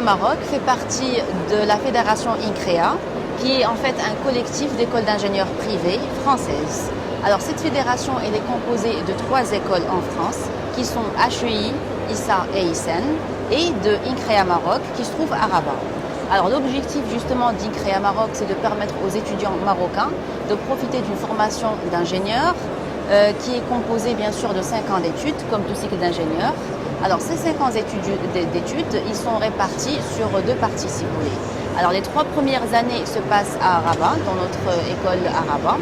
Maroc fait partie de la fédération INCREA, qui est en fait un collectif d'écoles d'ingénieurs privées françaises. Alors cette fédération, elle est composée de 3 écoles en France, qui sont HEI, ISA et ISEN, et de INCREA Maroc, qui se trouve à Rabat. Alors l'objectif justement d'INCREA Maroc, c'est de permettre aux étudiants marocains de profiter d'une formation d'ingénieur qui est composée bien sûr de 5 ans d'études, comme tout cycle d'ingénieur. Alors ces 5 ans d'études, ils sont répartis sur 2 parties si vous voulez. Alors les 3 premières années se passent à Rabat, dans notre école à Rabat.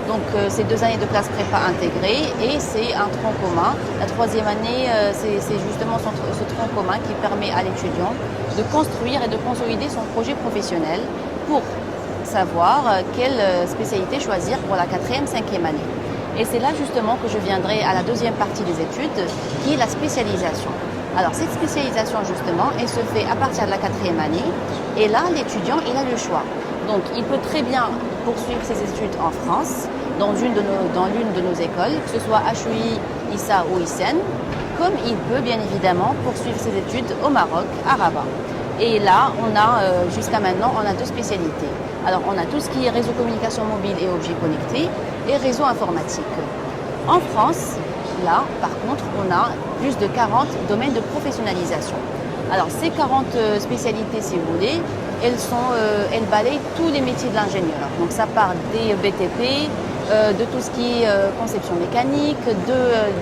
Donc c'est 2 années de classe prépa intégrée et c'est un tronc commun. La 3e année, c'est justement ce tronc commun qui permet à l'étudiant de construire et de consolider son projet professionnel pour savoir quelle spécialité choisir pour la 4e, 5e année. Et c'est là justement que je viendrai à la 2e partie des études, qui est la spécialisation. Alors cette spécialisation justement, elle se fait à partir de la 4e année et là l'étudiant il a le choix. Donc il peut très bien poursuivre ses études en France, dans l'une de nos écoles, que ce soit HEI, ISA ou ISEN, comme il peut bien évidemment poursuivre ses études au Maroc, à Rabat. Et là, on a, jusqu'à maintenant, on a 2 spécialités. Alors, on a tout ce qui est réseau communication mobile et objets connectés et réseau informatique. En France, là, par contre, on a plus de 40 domaines de professionnalisation. Alors, ces 40 spécialités, si vous voulez, elles balayent tous les métiers de l'ingénieur. Donc, ça part des BTP, de tout ce qui est conception mécanique,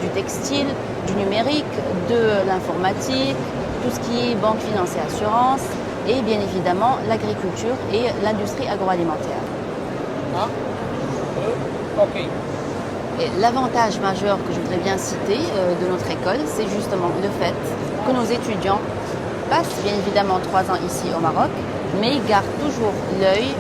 du textile, du numérique, de l'informatique, tout ce qui est banque, finance et assurance, et bien évidemment l'agriculture et l'industrie agroalimentaire. Ok. Et l'avantage majeur que je voudrais bien citer de notre école, c'est justement le fait que nos étudiants passent bien évidemment 3 ans ici au Maroc, mais ils gardent toujours l'œil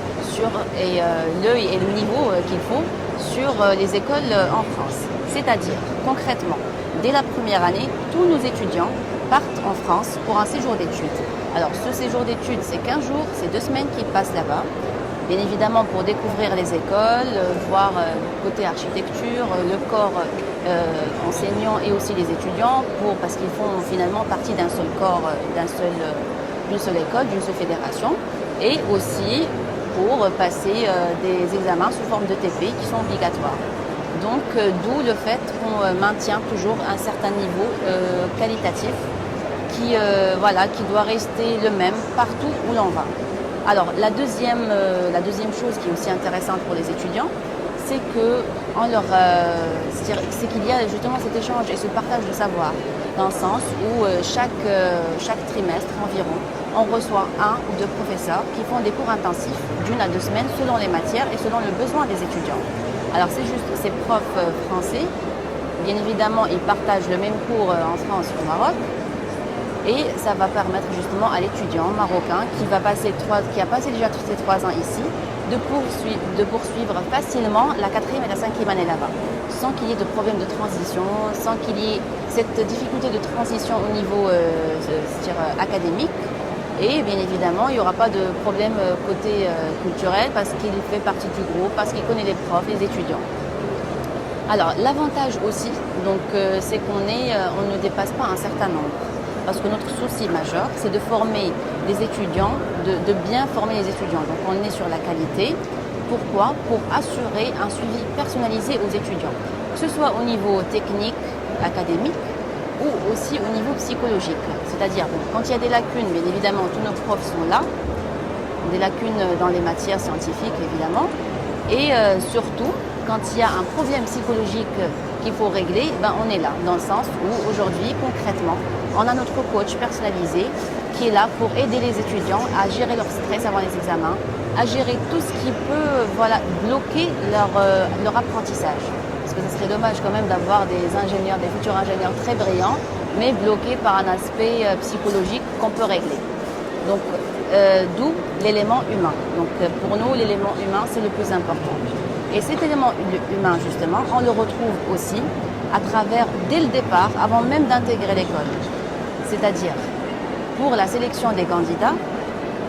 et le niveau qu'il faut sur les écoles en France. C'est-à-dire, concrètement, dès la première année, tous nos étudiants partent en France pour un séjour d'études. Alors, ce séjour d'études, c'est 15 jours, c'est 2 semaines qu'ils passent là-bas. Bien évidemment, pour découvrir les écoles, voir côté architecture, le corps enseignant et aussi les étudiants, parce qu'ils font finalement partie d'un seul corps, d'une seule école, d'une seule fédération, et aussi pour passer des examens sous forme de TP qui sont obligatoires. Donc, d'où le fait qu'on maintient toujours un certain niveau qualitatif qui doit rester le même partout où l'on va. Alors, la deuxième chose qui est aussi intéressante pour les étudiants, c'est qu'il y a justement cet échange et ce partage de savoir, dans le sens où chaque trimestre environ, on reçoit 1 ou 2 professeurs qui font des cours intensifs d'1 à 2 semaines selon les matières et selon le besoin des étudiants. Alors c'est juste ces profs français, bien évidemment ils partagent le même cours en France ou au Maroc et ça va permettre justement à l'étudiant marocain qui a passé déjà ces 3 ans ici de poursuivre facilement la 4e et la 5e année là-bas, sans qu'il y ait de problème de transition, sans qu'il y ait cette difficulté de transition au niveau académique. Et bien évidemment, il n'y aura pas de problème côté culturel parce qu'il fait partie du groupe, parce qu'il connaît les profs, les étudiants. Alors l'avantage aussi, c'est qu'on ne dépasse pas un certain nombre. Parce que notre souci majeur, c'est de former les étudiants, de bien former les étudiants. Donc on est sur la qualité. Pourquoi? Pour assurer un suivi personnalisé aux étudiants. Que ce soit au niveau technique, académique, ou aussi au niveau psychologique. C'est-à-dire, quand il y a des lacunes, bien évidemment, tous nos profs sont là, des lacunes dans les matières scientifiques, évidemment, et surtout, quand il y a un problème psychologique qu'il faut régler, on est là, dans le sens où aujourd'hui, concrètement, on a notre coach personnalisé qui est là pour aider les étudiants à gérer leur stress avant les examens, à gérer tout ce qui peut bloquer leur apprentissage. Parce que ce serait dommage quand même d'avoir des futurs ingénieurs très brillants, mais bloqués par un aspect psychologique qu'on peut régler. Donc, d'où l'élément humain. Donc, pour nous, l'élément humain, c'est le plus important. Et cet élément humain, justement, on le retrouve aussi à travers, dès le départ, avant même d'intégrer l'école. C'est-à-dire, pour la sélection des candidats,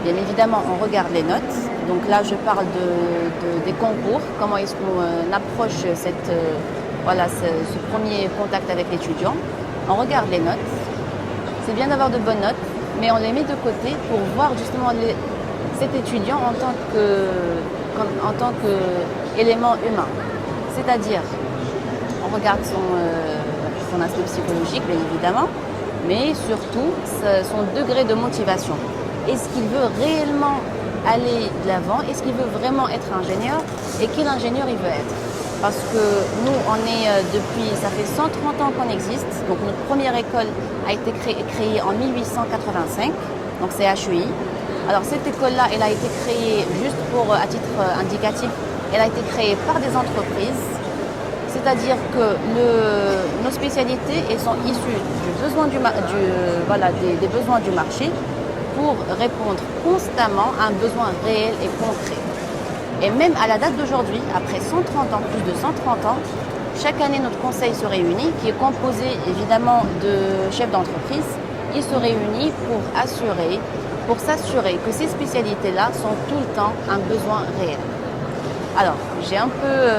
bien évidemment, on regarde les notes. Donc là, je parle des concours, comment est-ce qu'on approche ce premier contact avec l'étudiant. On regarde les notes. C'est bien d'avoir de bonnes notes, mais on les met de côté pour voir justement cet étudiant en tant qu'élément humain. C'est-à-dire, on regarde son aspect psychologique, bien évidemment, mais surtout son degré de motivation. Est-ce qu'il veut réellement aller de l'avant? Est-ce qu'il veut vraiment être ingénieur? Et quel ingénieur il veut être? Parce que nous, on est ça fait 130 ans qu'on existe. Donc notre première école a été créée en 1885, donc c'est HEI. Alors cette école-là, elle a été créée juste à titre indicatif, elle a été créée par des entreprises. C'est-à-dire que nos spécialités elles sont issues des besoins du marché pour répondre constamment à un besoin réel et concret. Et même à la date d'aujourd'hui, après 130 ans, plus de 130 ans, chaque année notre conseil se réunit, qui est composé évidemment de chefs d'entreprise. Il se réunit pour s'assurer que ces spécialités-là sont tout le temps un besoin réel. Alors, j'ai un peu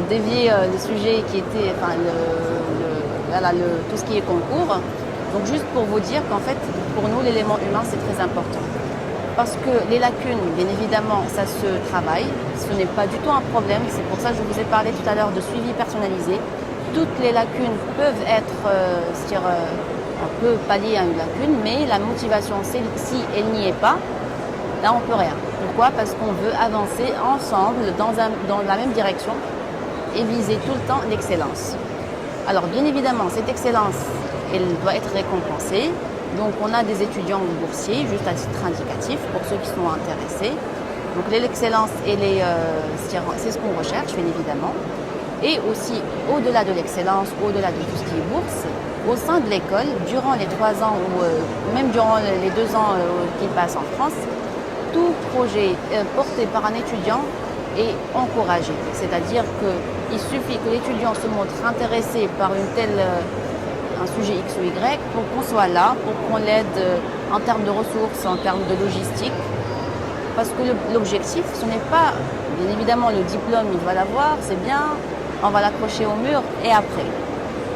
dévié le sujet qui était tout ce qui est concours. Donc juste pour vous dire qu'en fait, pour nous, l'élément humain, c'est très important. Parce que les lacunes, bien évidemment, ça se travaille. Ce n'est pas du tout un problème. C'est pour ça que je vous ai parlé tout à l'heure de suivi personnalisé. Toutes les lacunes peuvent être, on peut pallier à une lacune, mais la motivation, si elle n'y est pas, là, on ne peut rien. Pourquoi? Parce qu'on veut avancer ensemble dans la même direction et viser tout le temps l'excellence. Alors, bien évidemment, cette excellence, elle doit être récompensée. Donc, on a des étudiants boursiers, juste à titre indicatif, pour ceux qui sont intéressés. Donc, l'excellence, c'est ce qu'on recherche, bien évidemment. Et aussi, au-delà de l'excellence, au-delà de tout ce qui est bourse, au sein de l'école, durant les 3 ans ou même durant les 2 ans qu'ils passent en France, tout projet porté par un étudiant est encouragé. C'est-à-dire qu'il suffit que l'étudiant se montre intéressé par un sujet X ou Y pour qu'on soit là, pour qu'on l'aide en termes de ressources, en termes de logistique. Parce que l'objectif, ce n'est pas, bien évidemment, le diplôme, il va l'avoir, c'est bien, on va l'accrocher au mur et après.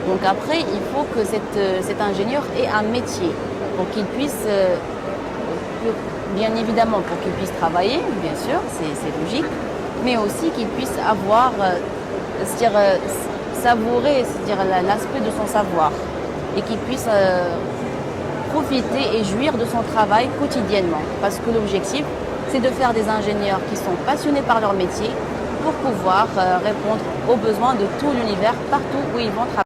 Donc après, il faut que cet ingénieur ait un métier pour qu'il puisse, bien évidemment, pour qu'il puisse travailler, bien sûr, c'est logique, mais aussi qu'il puisse avoir, savourer, l'aspect de son savoir et qu'il puisse profiter et jouir de son travail quotidiennement. Parce que l'objectif, c'est de faire des ingénieurs qui sont passionnés par leur métier pour pouvoir répondre aux besoins de tout l'univers partout où ils vont travailler.